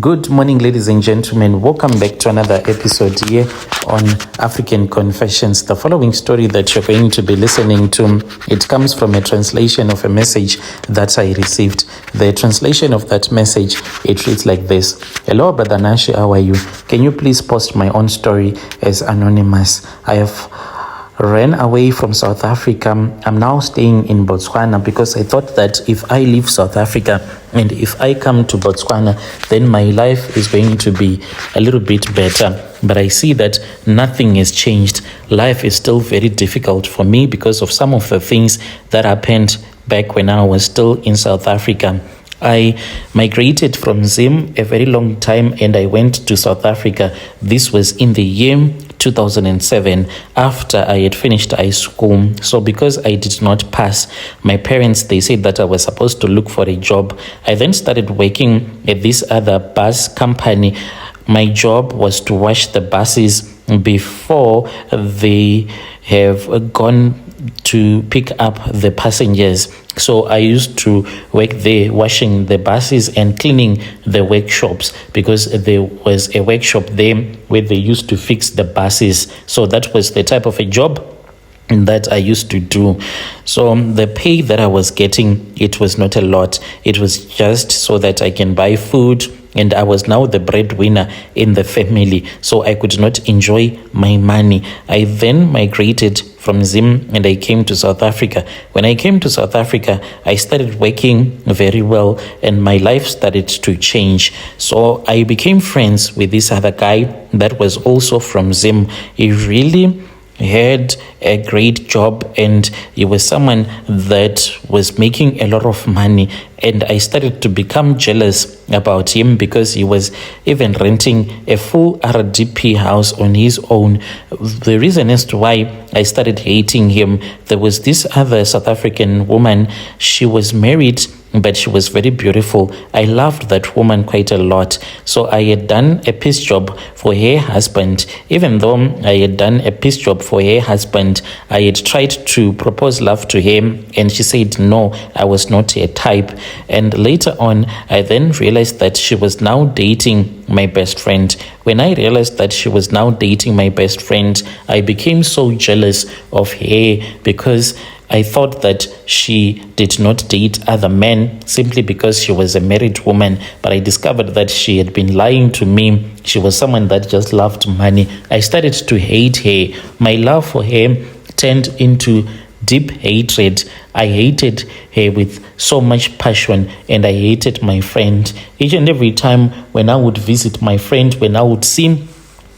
Good morning, ladies and gentlemen. Welcome back to another episode here on African Confessions. The following story that you're going to be listening to, it comes from a translation of a message that I received. The translation of that message, it reads like this. Hello, Brother Nashi, how are you? Can you please post my own story as anonymous? I have ran away from South Africa. I'm now staying in Botswana because I thought that if I leave South Africa and if I come to Botswana, then my life is going to be a little bit better. But I see that nothing has changed. Life is still very difficult for me because of some of the things that happened back when I was still in South Africa. I migrated from Zim a very long time and I went to South Africa. This was in the year 2007 after I had finished high school. So because I did not pass, my parents, they said that I was supposed to look for a job. I then started working at this other bus company. My job was to wash the buses before they have gone to pick up the passengers. So I used to work there washing the buses and cleaning the workshops because there was a workshop there where they used to fix the buses. So that was the type of a job that I used to do. So the pay that I was getting, it was not a lot. It was just so that I can buy food, and I was now the breadwinner in the family, so I could not enjoy my money. I then migrated from Zim and I came to South Africa. When I came to South Africa, I started working very well and my life started to change. So I became friends with this other guy that was also from Zim. He really had a great job and he was someone that was making a lot of money, and I started to become jealous about him because he was even renting a full RDP house on his own. The reason as to why I started hating him, there was this other South African woman. She was married, but she was very beautiful. I loved that woman quite a lot. So I had done a piece job for her husband. Even though I had done a piece job for her husband, I had tried to propose love to him and she said no, I was not her type. And later on, I then realized that she was now dating my best friend. When I realized that she was now dating my best friend, I became so jealous of her because I thought that she did not date other men simply because she was a married woman. But I discovered that she had been lying to me. She was someone that just loved money. I started to hate her. My love for her turned into deep hatred. I hated her with so much passion and I hated my friend. Each and every time when I would visit my friend, when I would see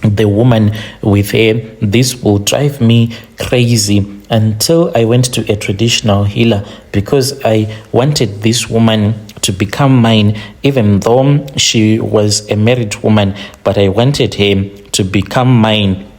the woman with her, this will drive me crazy until I went to a traditional healer because I wanted this woman to become mine, even though she was a married woman, but I wanted her to become mine.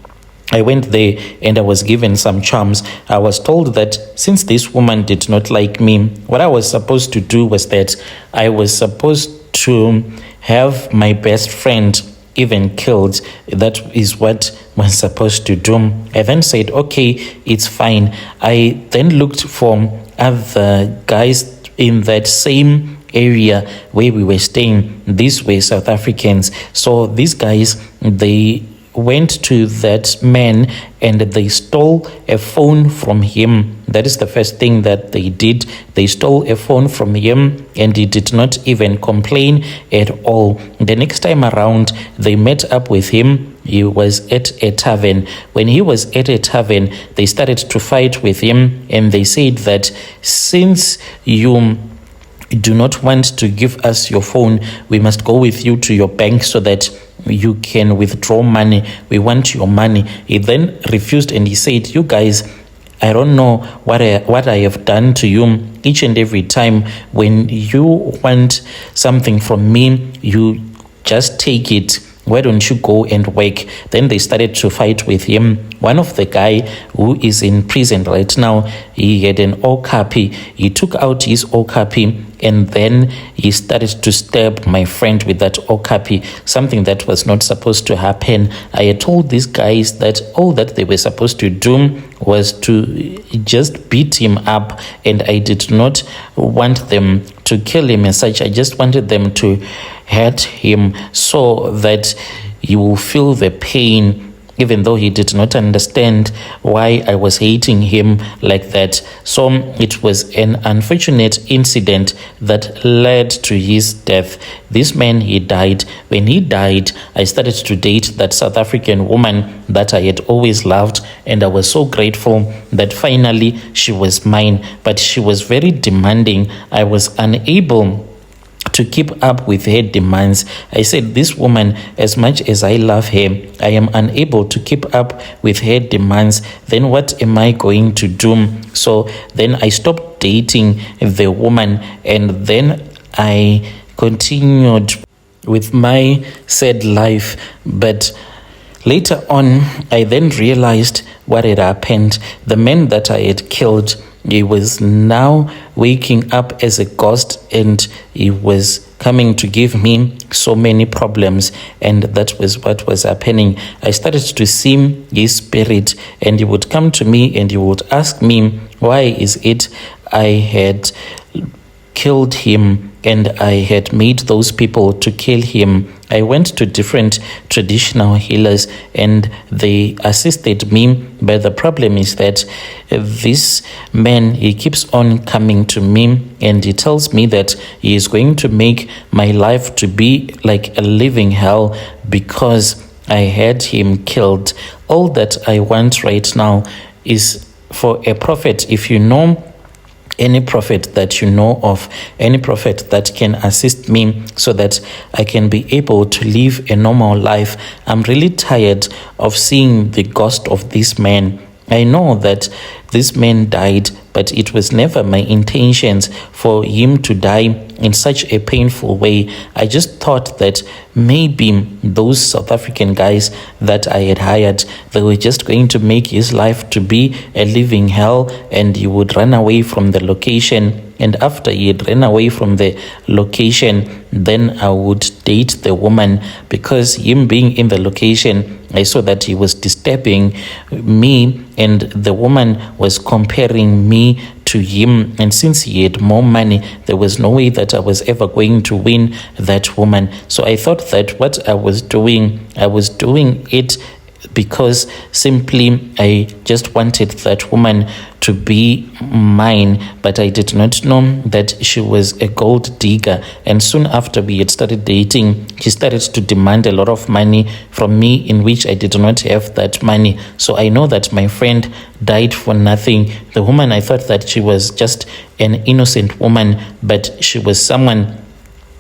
I went there and I was given some charms. I was told that since this woman did not like me, what I was supposed to do was that I was supposed to have my best friend even killed. That is what was supposed to do. I then said, okay, it's fine. I then looked for other guys in that same area where we were staying. These were South Africans. So these guys, they went to that man and they stole a phone from him. That is the first thing that they did. They stole a phone from him and he did not even complain at all. The next time around, they met up with him. He was at a tavern. When he was at a tavern, they started to fight with him and they said that since you do not want to give us your phone, we must go with you to your bank so that you can withdraw money. We want your money. He then refused and he said, you guys, I don't know what I have done to you. Each and every time when you want something from me, you just take it. Why don't you go and work? Then they started to fight with him. One of the guy who is in prison right now, he had an okapi. He took out his okapi and then he started to stab my friend with that okapi, something that was not supposed to happen. I had told these guys that all that they were supposed to do was to just beat him up, and I did not want them to kill him as such. I just wanted them to hurt him so that he will feel the pain, even though he did not understand why I was hating him like that. So it was an unfortunate incident that led to his death. This man, he died. When he died, I started to date that South African woman that I had always loved, and I was so grateful that finally she was mine. But she was very demanding. I was unable to keep up with her demands. I said, this woman, as much as I love her, I am unable to keep up with her demands. Then what am I going to do? So then I stopped dating the woman, and then I continued with my sad life. But later on, I then realized what had happened. The man that I had killed, he was now waking up as a ghost, and he was coming to give me so many problems, and that was what was happening. I started to see his spirit, and he would come to me and he would ask me, why is it I had killed him and I had made those people to kill him? I went to different traditional healers and they assisted me, but the problem is that this man, he keeps on coming to me and he tells me that he is going to make my life to be like a living hell because I had him killed. All that I want right now is for a prophet. If you know any prophet that you know of, any prophet that can assist me so that I can be able to live a normal life. I'm really tired of seeing the ghost of this man. I know that this man died, but it was never my intentions for him to die in such a painful way. I just thought that maybe those South African guys that I had hired, they were just going to make his life to be a living hell, and he would run away from the location. And after he had run away from the location, then I would date the woman, because him being in the location, I saw that he was disturbing me, and the woman was comparing me to him. And since he had more money, there was no way that I was ever going to win that woman. So I thought that what I was doing it because simply I just wanted that woman to be mine, but I did not know that she was a gold digger. And soon after we had started dating, she started to demand a lot of money from me, in which I did not have that money. So I know that my friend died for nothing. The woman, I thought that she was just an innocent woman, but she was someone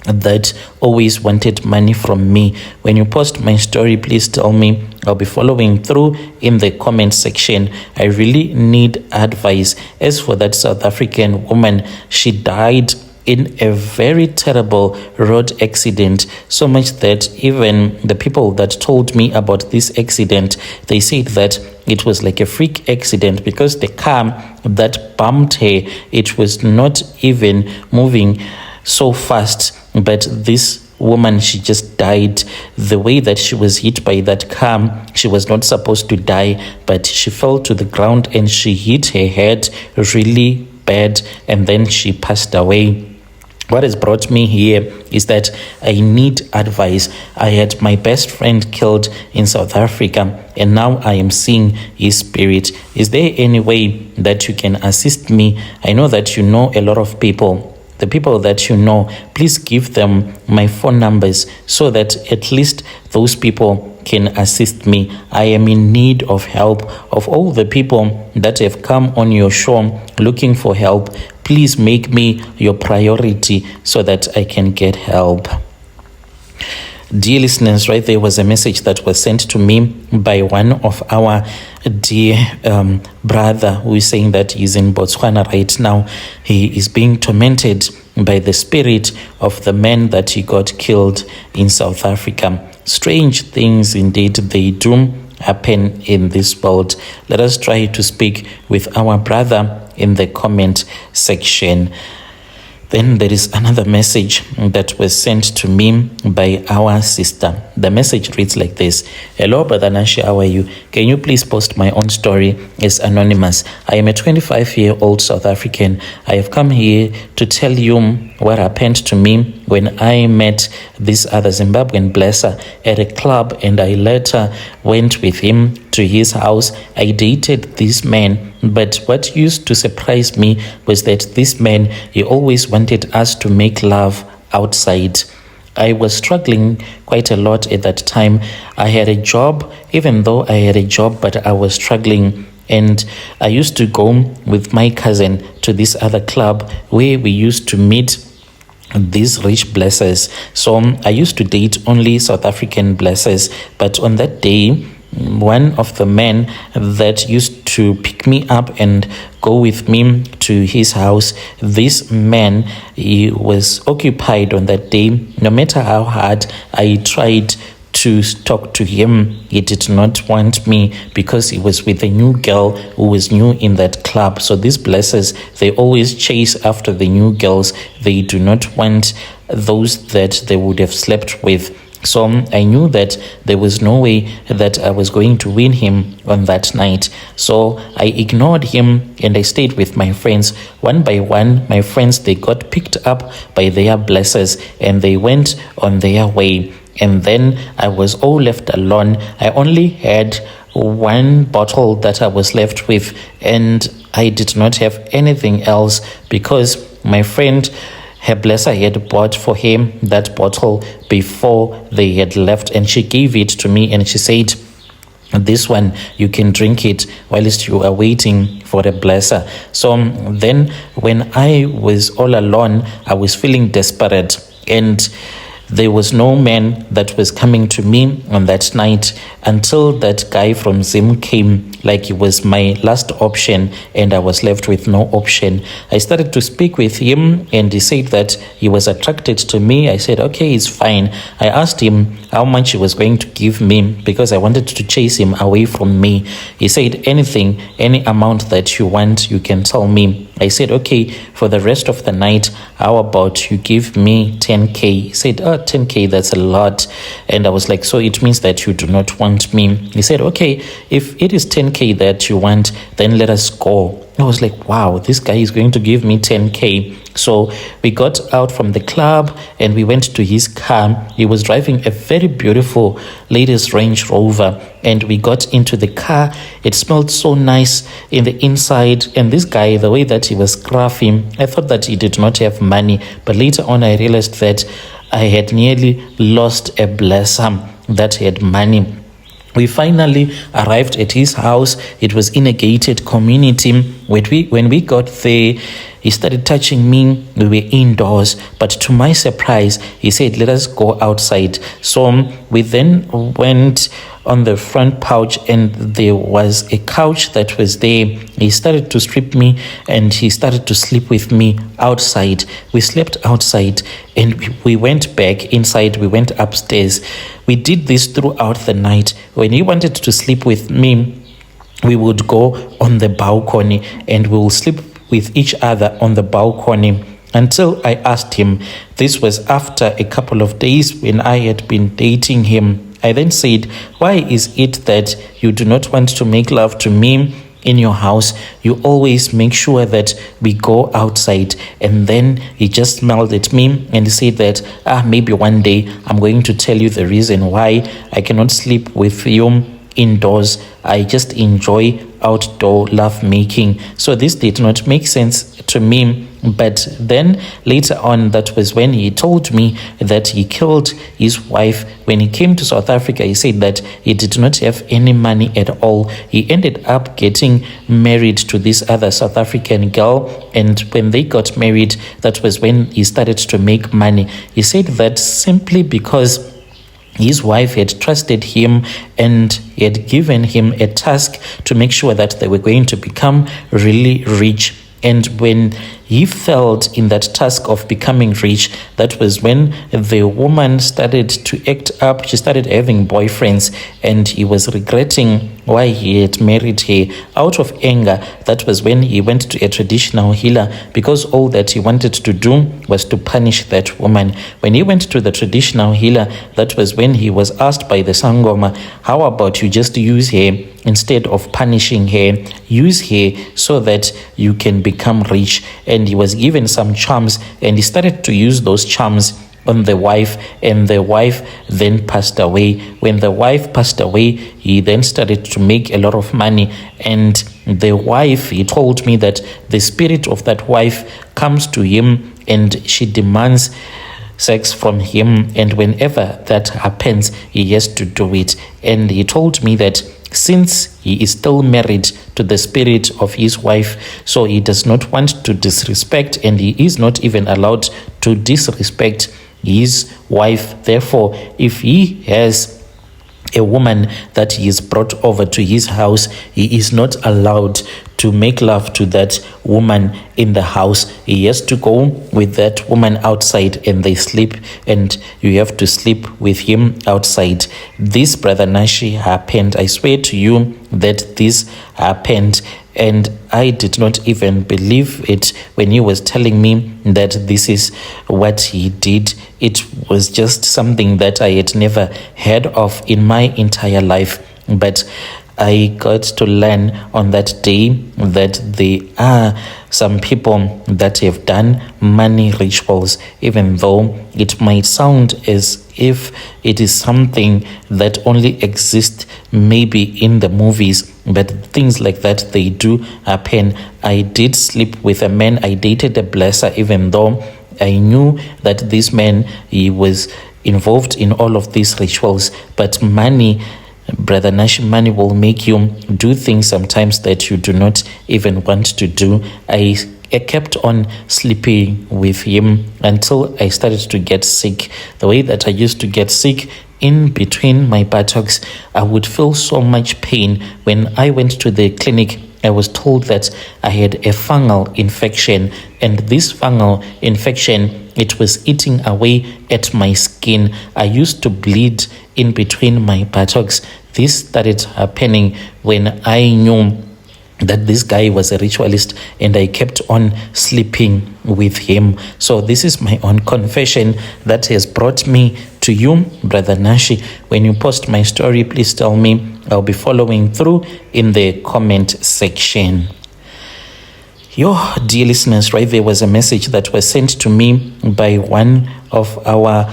that always wanted money from me. When you post my story, please tell me. I'll be following through in the comment section. I really need advice. As for that South African woman, she died in a very terrible road accident, so much that even the people that told me about this accident, they said that it was like a freak accident, because the car that bumped her, it was not even moving so fast. But this woman, she just died. The way that she was hit by that car, she was not supposed to die, but she fell to the ground and she hit her head really bad, and then she passed away. What has brought me here is that I need advice. I had my best friend killed in South Africa, and now I am seeing his spirit. Is there any way that you can assist me? I know that you know a lot of people. The people that you know, please give them my phone numbers so that at least those people can assist me. I am in need of help. Of all the people that have come on your show looking for help, please make me your priority so that I can get help. Dear listeners, right there was a message that was sent to me by one of our dear brother, who is saying that he's in Botswana right now. He is being tormented by the spirit of the man that he got killed in South Africa. Strange things indeed, they do happen in this world. Let us try to speak with our brother in the comment section. Then there is another message that was sent to me by our sister. The message reads like this. Hello, Brother Nashi, how are you? Can you please post my own story as anonymous? I am a 25-year-old South African. I have come here to tell you what happened to me when I met this other Zimbabwean blesser at a club, and I later went with him to his house. I dated this man, but what used to surprise me was that this man, he always wanted us to make love outside. I was struggling quite a lot at that time. I had a job, even though I had a job, but I was struggling. And I used to go with my cousin to this other club where we used to meet these rich blessers. So I used to date only South African blessers. But on that day, one of the men that used to pick me up and go with me to his house, this man, he was occupied on that day. No matter how hard I tried to talk to him, he did not want me because he was with a new girl who was new in that club. So these blessers, they always chase after the new girls. They do not want those that they would have slept with. So I knew that there was no way that I was going to win him on that night. So I ignored him and I stayed with my friends. One by one, my friends, they got picked up by their blessers and they went on their way. And then I was all left alone. I only had one bottle that I was left with, and I did not have anything else because my friend, her blesser, had bought for him that bottle before they had left, and she gave it to me and she said, this one, you can drink it whilst you are waiting for a blesser. So then when I was all alone, I was feeling desperate, and there was no man that was coming to me on that night until that guy from Zim came. Like, he was my last option and I was left with no option. I started to speak with him and he said that he was attracted to me. I said, okay, it's fine. I asked him how much he was going to give me because I wanted to chase him away from me. He said, anything, any amount that you want, you can tell me. I said, okay, for the rest of the night, how about you give me 10K? He said, 10K, that's a lot. And I was like, so it means that you do not want me. He said, okay, if it is 10K that you want, then let us go. I was like, wow, this guy is going to give me 10K. So we got out from the club and we went to his car. He was driving a very beautiful latest Range Rover, and we got into the car. It smelled so nice in the inside. And this guy, the way that he was scruffy, I thought that he did not have money. But later on, I realized that I had nearly lost a blesser that had money. We finally arrived at his house. It was in a gated community. When we got there, he started touching me. We were indoors, but to my surprise, he said, let us go outside. So we then went on the front porch, and there was a couch that was there. He started to strip me and he started to sleep with me outside. We slept outside and we went back inside. We went upstairs. We did this throughout the night. When he wanted to sleep with me, we would go on the balcony and we will sleep with each other on the balcony until I asked him. This was after a couple of days when I had been dating him. I then said, why is it that you do not want to make love to me in your house? You always make sure that we go outside. And then he just smiled at me and he said that maybe one day I'm going to tell you the reason why I cannot sleep with you indoors. I just enjoy outdoor love making. So this did not make sense to me. But then later on, that was when he told me that he killed his wife. When he came to South Africa, he said that he did not have any money at all. He ended up getting married to this other South African girl. And when they got married, that was when he started to make money. He said that simply because his wife had trusted him and he had given him a task to make sure that they were going to become really rich. And when he felt in that task of becoming rich, that was when the woman started to act up. She started having boyfriends, and he was regretting why he had married her. Out of anger, that was when he went to a traditional healer, because all that he wanted to do was to punish that woman. When he went to the traditional healer, that was when he was asked by the Sangoma, how about you just use her instead of punishing her? Use her so that you can become rich. And he was given some charms, and he started to use those charms on the wife, and the wife then passed away. When the wife passed away, he then started to make a lot of money, and the wife, he told me that the spirit of that wife comes to him and she demands sex from him, and whenever that happens, he has to do it. And he told me that since he is still married to the spirit of his wife, so he does not want to disrespect, and he is not even allowed to disrespect his wife. Therefore, if he has a woman that he is brought over to his house, he is not allowed to make love to that woman in the house. He has to go with that woman outside, and they sleep, and you have to sleep with him outside. This, Brother Nashi, happened. I swear to you that this happened, and I did not even believe it when he was telling me that this is what he did. It was just something that I had never heard of in my entire life. But I got to learn on that day that there are some people that have done money rituals, even though it might sound as if it is something that only exists maybe in the movies, but things like that, they do happen. I did sleep with a man. I dated a blesser, even though I knew that this man, he was involved in all of these rituals. But money, Brother Nash, money will make you do things sometimes that you do not even want to do. I kept on sleeping with him until I started to get sick. The way that I used to get sick, in between my buttocks, I would feel so much pain. When I went to the clinic, I was told that I had a fungal infection, and this fungal infection, it was eating away at my skin. I used to bleed in between my buttocks. This started happening when I knew that this guy was a ritualist, and I kept on sleeping with him. So this is my own confession that has brought me to you, Brother Nashi. When you post my story, please tell me. I'll be following through in the comment section. Dear listeners, right, there was a message that was sent to me by one of our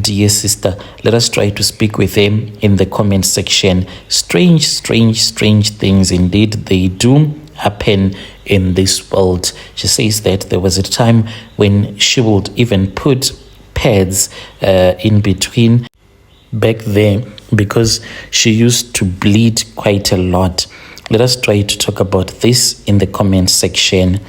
dear sister. Let us try to speak with them in the comment section. Strange things indeed, they do happen in this world. She says that there was a time when she would even put pads in between back there because she used to bleed quite a lot. Let us try to talk about this in the comment section.